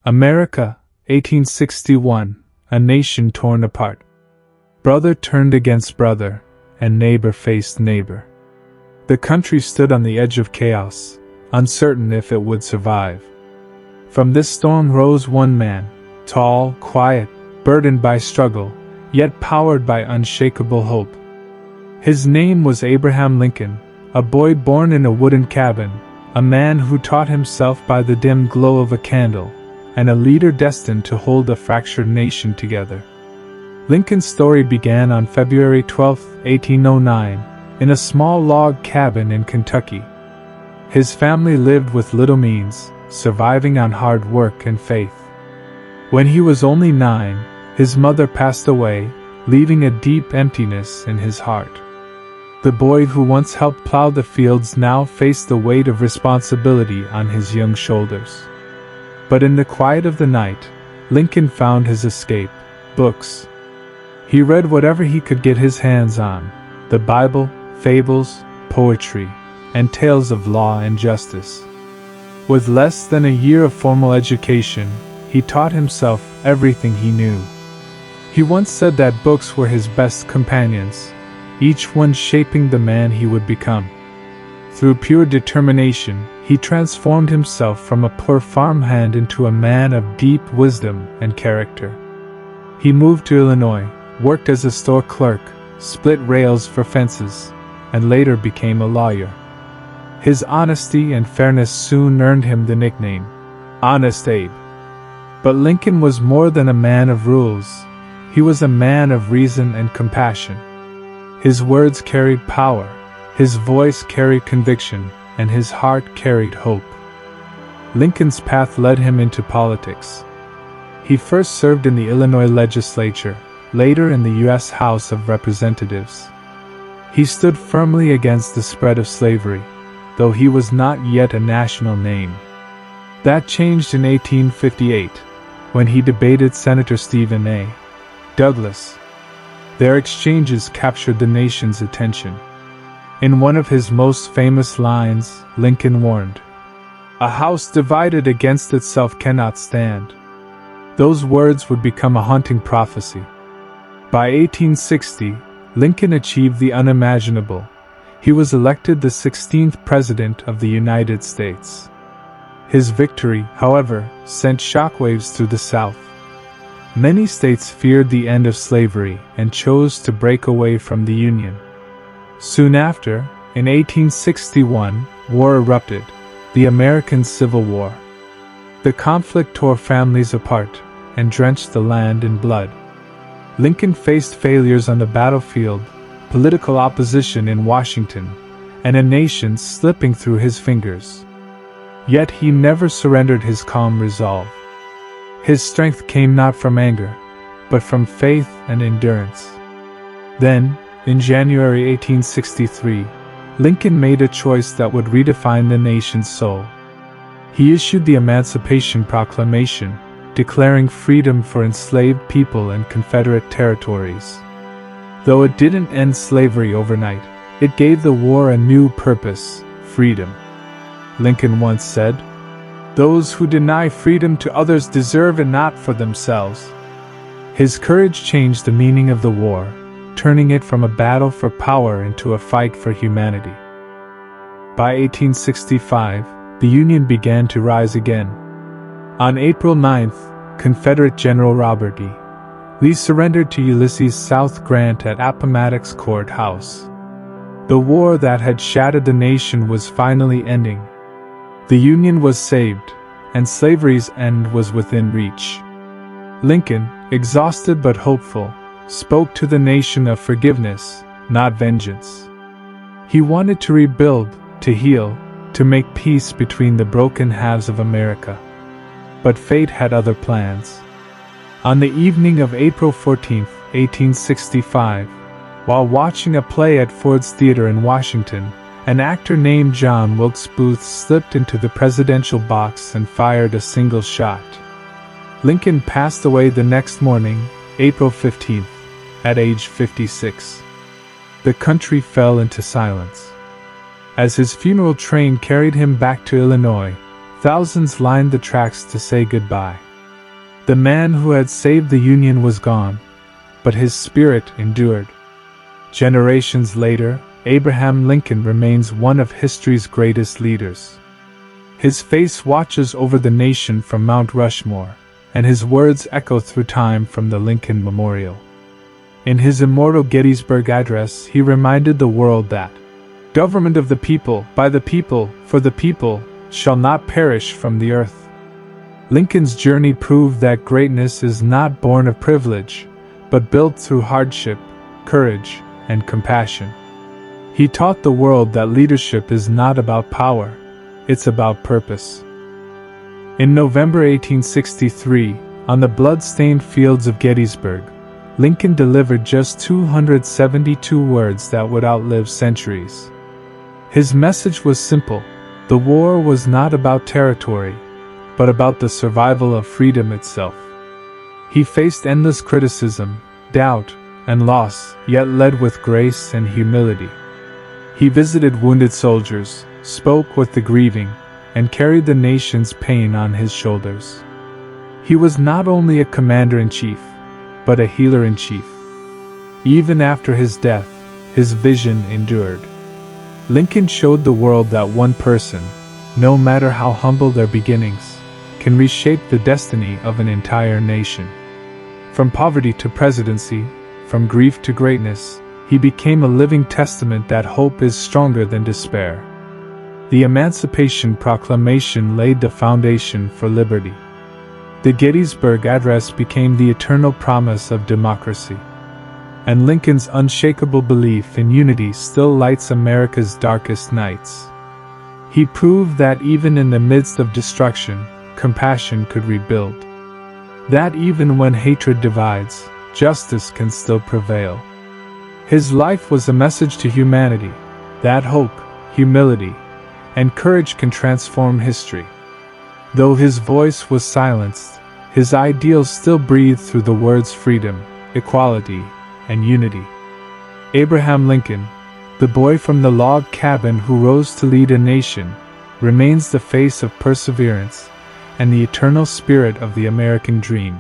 America, 1861, a nation torn apart. Brother turned against brother, and neighbor faced neighbor. The country stood on the edge of chaos, uncertain if it would survive. From this storm rose one man, tall, quiet, burdened by struggle, yet powered by unshakable hope. His name was Abraham Lincoln, a boy born in a wooden cabin, a man who taught himself by the dim glow of a candle, and a leader destined to hold a fractured nation together. Lincoln's story began on February 12, 1809, in a small log cabin in Kentucky. His family lived with little means, surviving on hard work and faith. When he was only 9, his mother passed away, leaving a deep emptiness in his heart. The boy who once helped plow the fields now faced the weight of responsibility on his young shoulders. But in the quiet of the night, Lincoln found his escape: books. He read whatever he could get his hands on: the Bible, fables, poetry, and tales of law and justice. With less than a year of formal education, he taught himself everything he knew. He once said that books were his best companions, each one shaping the man he would become. Through pure determination, he transformed himself from a poor farmhand into a man of deep wisdom and character. He moved to Illinois, worked as a store clerk, split rails for fences, and later became a lawyer. His honesty and fairness soon earned him the nickname, Honest Abe. But Lincoln was more than a man of rules. He was a man of reason and compassion. His words carried power, his voice carried conviction, and his heart carried hope. Lincoln's path led him into politics. He first served in the Illinois legislature, later in the U.S. House of Representatives. He stood firmly against the spread of slavery, though he was not yet a national name. That changed in 1858, when he debated Senator Stephen A. Douglas. Their exchanges captured the nation's attention. In one of his most famous lines, Lincoln warned, "A house divided against itself cannot stand." Those words would become a haunting prophecy. By 1860, Lincoln achieved the unimaginable. He was elected the 16th President of the United States. His victory, however, sent shockwaves through the South. Many states feared the end of slavery and chose to break away from the Union. Soon after, in 1861, war erupted, the American Civil War. The conflict tore families apart and drenched the land in blood. Lincoln faced failures on the battlefield, political opposition in Washington, and a nation slipping through his fingers. Yet he never surrendered his calm resolve. His strength came not from anger, but from faith and endurance. Then, in January 1863, Lincoln made a choice that would redefine the nation's soul. He issued the Emancipation Proclamation, declaring freedom for enslaved people and Confederate territories. Though it didn't end slavery overnight, it gave the war a new purpose: freedom. Lincoln once said, "Those who deny freedom to others deserve it not for themselves." His courage changed the meaning of the war, turning it from a battle for power into a fight for humanity. By 1865, the Union began to rise again. On April 9th, Confederate General Robert E. Lee surrendered to Ulysses South Grant at Appomattox Court House. The war that had shattered the nation was finally ending. The Union was saved, and slavery's end was within reach. Lincoln, exhausted but hopeful, spoke to the nation of forgiveness, not vengeance. He wanted to rebuild, to heal, to make peace between the broken halves of America. But fate had other plans. On the evening of April 14, 1865, while watching a play at Ford's Theater in Washington, an actor named John Wilkes Booth slipped into the presidential box and fired a single shot. Lincoln passed away the next morning, April 15th, at age 56. The country fell into silence. As his funeral train carried him back to Illinois, thousands lined the tracks to say goodbye. The man who had saved the Union was gone, but his spirit endured. Generations later, Abraham Lincoln remains one of history's greatest leaders. His face watches over the nation from Mount Rushmore, and his words echo through time from the Lincoln Memorial. In his immortal Gettysburg Address, he reminded the world that government of the people, by the people, for the people, shall not perish from the earth. Lincoln's journey proved that greatness is not born of privilege, but built through hardship, courage, and compassion. He taught the world that leadership is not about power, it's about purpose. In November 1863, on the blood-stained fields of Gettysburg, Lincoln delivered just 272 words that would outlive centuries. His message was simple: the war was not about territory, but about the survival of freedom itself. He faced endless criticism, doubt, and loss, yet led with grace and humility. He visited wounded soldiers, spoke with the grieving, and carried the nation's pain on his shoulders. He was not only a commander-in-chief, but a healer-in-chief. Even after his death, his vision endured. Lincoln showed the world that one person, no matter how humble their beginnings, can reshape the destiny of an entire nation. From poverty to presidency, from grief to greatness, he became a living testament that hope is stronger than despair. The Emancipation Proclamation laid the foundation for liberty. The Gettysburg Address became the eternal promise of democracy. And Lincoln's unshakable belief in unity still lights America's darkest nights. He proved that even in the midst of destruction, compassion could rebuild. That even when hatred divides, justice can still prevail. His life was a message to humanity that hope, humility, and courage can transform history. Though his voice was silenced, his ideals still breathed through the words freedom, equality, and unity. Abraham Lincoln, the boy from the log cabin who rose to lead a nation, remains the face of perseverance and the eternal spirit of the American dream.